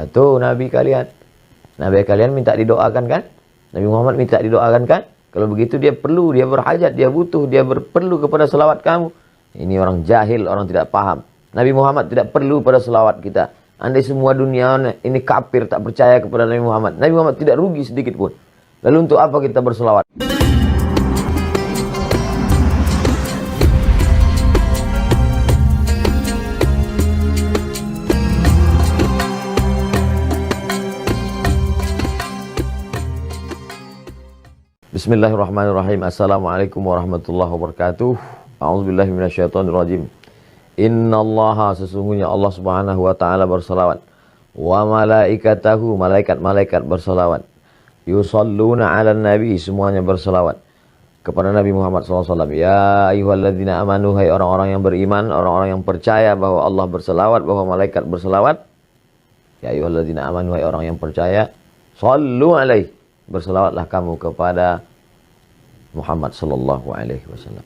Itu Nabi kalian. Nabi kalian minta didoakan kan? Nabi Muhammad minta didoakan kan? Kalau begitu dia perlu, dia berhajat, dia butuh, dia perlu kepada selawat kamu. Ini orang jahil, orang tidak paham. Nabi Muhammad tidak perlu pada selawat kita. Andai semua dunia ini kafir tak percaya kepada Nabi Muhammad, Nabi Muhammad tidak rugi sedikit pun. Lalu untuk apa kita berselawat? Bismillahirrahmanirrahim. Assalamualaikum warahmatullahi wabarakatuh. A'udzubillahi minasyaitonirrajim. Innallaha, sesungguhnya Allah Subhanahu wa taala berselawat. Wa malaikatahu, malaikat-malaikat berselawat. Yusalluna 'alan nabi, semuanya berselawat kepada Nabi Muhammad SAW. Ya ayyuhalladzina amanu, hai orang-orang yang beriman, orang-orang yang percaya bahwa Allah berselawat, bahwa malaikat berselawat. Ya ayyuhalladzina amanu, hai orang yang percaya, sallu alaihi, berselawatlah kamu kepada Muhammad sallallahu alaihi wasallam.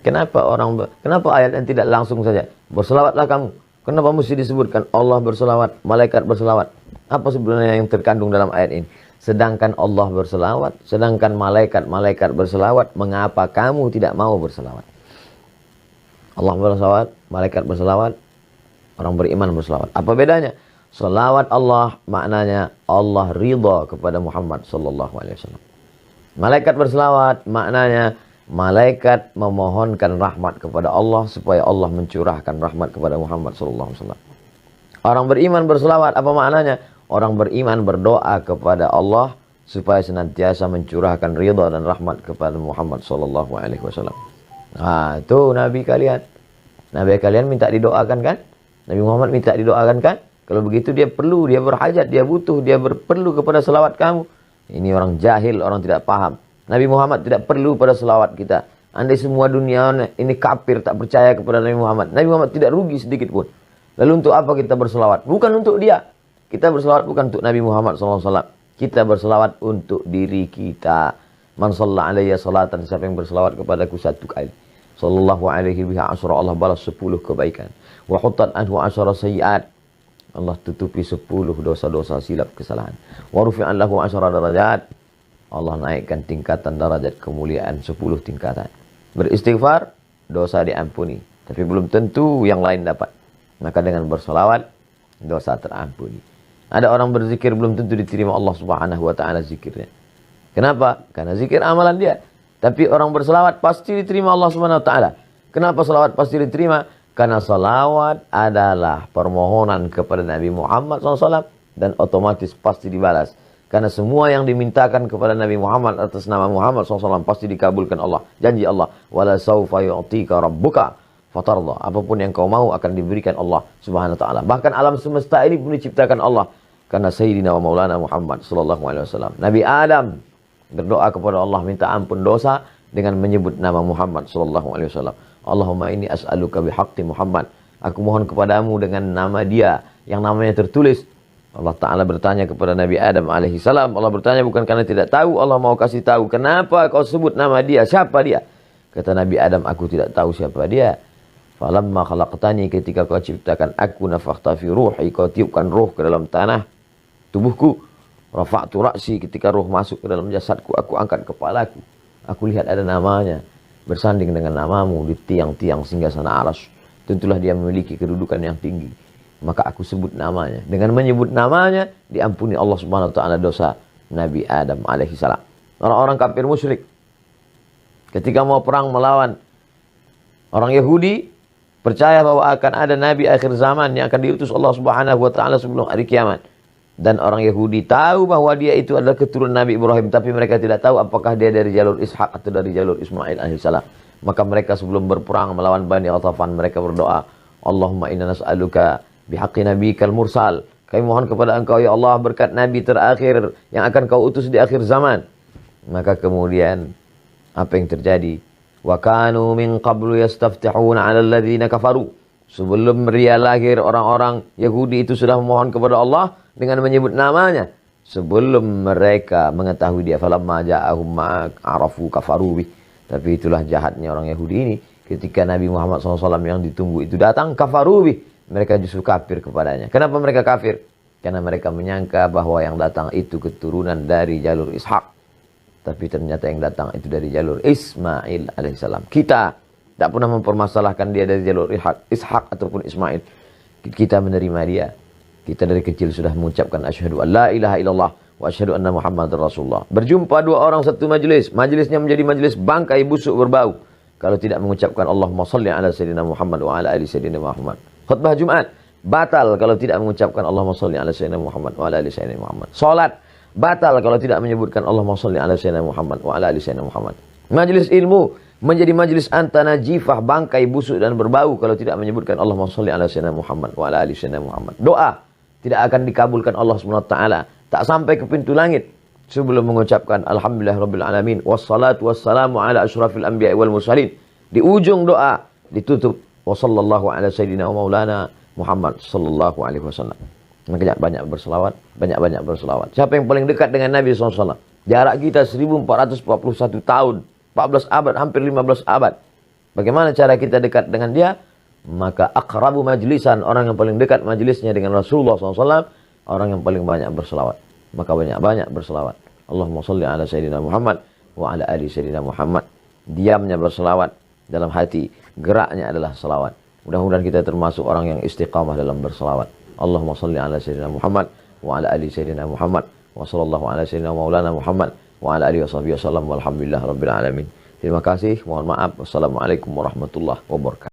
Kenapa ayat yang tidak langsung saja berselawatlah kamu? Kenapa mesti disebutkan Allah berselawat, malaikat berselawat? Apa sebenarnya yang terkandung dalam ayat ini? Sedangkan Allah berselawat, sedangkan malaikat berselawat, mengapa kamu tidak mau berselawat? Allah berselawat, malaikat berselawat, orang beriman berselawat. Apa bedanya? Selawat Allah maknanya Allah ridha kepada Muhammad sallallahu alaihi wasallam. Malaikat berselawat maknanya malaikat memohonkan rahmat kepada Allah supaya Allah mencurahkan rahmat kepada Muhammad sallallahu alaihi wasallam. Orang beriman berselawat apa maknanya? Orang beriman berdoa kepada Allah supaya senantiasa mencurahkan ridha dan rahmat kepada Muhammad sallallahu alaihi wasallam. Itu Nabi kalian. Nabi kalian minta didoakan kan? Nabi Muhammad minta didoakan kan? Kalau begitu dia perlu, dia berhajat, dia butuh, dia perlu kepada selawat kamu. Ini orang jahil, orang tidak paham. Nabi Muhammad tidak perlu pada selawat kita. Andai semua dunia ini kafir tak percaya kepada Nabi Muhammad, Nabi Muhammad tidak rugi sedikit pun. Lalu untuk apa kita berselawat? Bukan untuk dia. Kita berselawat bukan untuk Nabi Muhammad SAW. Kita berselawat untuk diri kita. Man shalla alayya salatan, siapa yang berselawat kepadaku satu kali, sallallahu alaihi biha asyra, Allah balas 10 kebaikan. Wa huttat anhu asyra sayyi'at, Allah tutupi 10 dosa-dosa silap kesalahan. Wa rufi'an lahu 10 darajat, Allah naikkan tingkatan darajat kemuliaan 10 tingkatan. Beristighfar, dosa diampuni. Tapi belum tentu yang lain dapat. Maka dengan bersolawat, dosa terampuni. Ada orang berzikir belum tentu diterima Allah Subhanahu wa taala zikirnya. Kenapa? Karena zikir amalan dia. Tapi orang berselawat pasti diterima Allah Subhanahu wa taala. Kenapa selawat pasti diterima? Karena salawat adalah permohonan kepada Nabi Muhammad SAW dan otomatis pasti dibalas. Karena semua yang dimintakan kepada Nabi Muhammad atas nama Muhammad SAW pasti dikabulkan Allah. Janji Allah, wala saufa yu'tika rabbuka fatarda. Apapun yang kau mau akan diberikan Allah Subhanahu wa taala. Bahkan alam semesta ini pun diciptakan Allah karena Sayyidina wa Maulana Muhammad sallallahu alaihi wasallam. Nabi Adam berdoa kepada Allah minta ampun dosa dengan menyebut nama Muhammad sallallahu alaihi wasallam. Allahumma inni as'aluka bihaqqi Muhammad. Aku mohon kepadamu dengan nama dia yang namanya tertulis. Allah Ta'ala bertanya kepada Nabi Adam alaihi salam. Allah bertanya bukan karena tidak tahu, Allah mau kasih tahu. Kenapa kau sebut nama dia? Siapa dia? Kata Nabi Adam, aku tidak tahu siapa dia. Falamma khalaqtani, ketika kau ciptakan aku, nafakhta fi ruhi, kau tiupkan roh ke dalam tanah tubuhku. Rafa'tu ra'si, ketika roh masuk ke dalam jasadku, aku angkat kepalaku. Aku lihat ada namanya bersanding dengan namamu di tiang-tiang singgasana arsy. Tentulah dia memiliki kedudukan yang tinggi. Maka aku sebut namanya. Dengan menyebut namanya diampuni Allah Subhanahu wa taala dosa Nabi Adam alaihi salam. Orang-orang kafir musyrik ketika mau perang melawan orang Yahudi, percaya bahwa akan ada nabi akhir zaman yang akan diutus Allah Subhanahu wa taala sebelum hari kiamat. Dan orang Yahudi tahu bahwa dia itu adalah keturunan Nabi Ibrahim, tapi mereka tidak tahu apakah dia dari jalur Ishak atau dari jalur Ismail alaihissalam. Maka mereka sebelum berperang melawan Bani Ghatafan, mereka berdoa, Allahumma inna nas'aluka bihaqqi nabiyikal mursal. Kami mohon kepada engkau ya Allah berkat nabi terakhir yang akan kau utus di akhir zaman. Maka kemudian apa yang terjadi? Wa kanu min qablu yastaftihuna 'alal ladzina kafaru. Sebelum dia lahir, orang-orang Yahudi itu sudah memohon kepada Allah dengan menyebut namanya. Sebelum mereka mengetahui dia, falamma ja'ahum ma'arafu kafaru bih. Tapi itulah jahatnya orang Yahudi ini. Ketika Nabi Muhammad SAW yang ditunggu itu datang, kafaru bih. Mereka justru kafir kepadanya. Kenapa mereka kafir? Karena mereka menyangka bahwa yang datang itu keturunan dari jalur Ishak. Tapi ternyata yang datang itu dari jalur Ismail alaihissalam. Kita tak pernah mempermasalahkan dia dari jalur Ishak ataupun Ismail. Kita menerima dia. Kita dari kecil sudah mengucapkan asyhadu an la ilaha illallah wa asyhadu anna Muhammadar Rasulullah. Berjumpa dua orang satu majelis. Majelisnya menjadi majelis bangkai busuk berbau. Kalau tidak mengucapkan Allahumma salli ala sayyidina Muhammad wa ala ali sayyidina Muhammad. Khutbah Jumat batal kalau tidak mengucapkan Allahumma sholli ala sayyidina Muhammad wa ala ali sayyidina Muhammad. Salat batal kalau tidak menyebutkan Allahumma sholli ala sayyidina Muhammad wa ala ali sayyidina Muhammad. Majelis ilmu menjadi majelis antanajifah, bangkai busuk dan berbau kalau tidak menyebutkan Allahumma sholli ala sayyidina Muhammad wa ala ali sayyidina Muhammad. Doa tidak akan dikabulkan Allah Subhanahu wa taala, tak sampai ke pintu langit sebelum mengucapkan alhamdulillahirabbil alamin wassalatu wassalamu ala asyrafil anbiya'i wal mursalin. Di ujung doa ditutup wa sallallahu ala sayyidina wa maulana Muhammad sallallahu alaihi wasallam. Makanya banyak berselawat, banyak-banyak berselawat. Siapa yang paling dekat dengan Nabi SAW? Jarak kita 1441 tahun, 14 abad, hampir 15 abad. Bagaimana cara kita dekat dengan dia? Maka aqrabu majlisan, orang yang paling dekat majlisnya dengan Rasulullah SAW, orang yang paling banyak berselawat. Maka banyak-banyak berselawat. Allahumma salli ala sayyidina Muhammad wa ala ali sayyidina Muhammad. Diamnya berselawat, dalam hati geraknya adalah selawat. Mudah-mudahan kita termasuk orang yang istiqamah dalam berselawat. Allahumma salli ala sayyidina Muhammad wa ala ali sayyidina Muhammad wa sallallahu ala sayyidina maulana Muhammad wa ala alihi washabihi wasallam walhamdulillah rabbil alamin. Terima kasih, mohon maaf. Wassalamualaikum warahmatullahi wabarakatuh.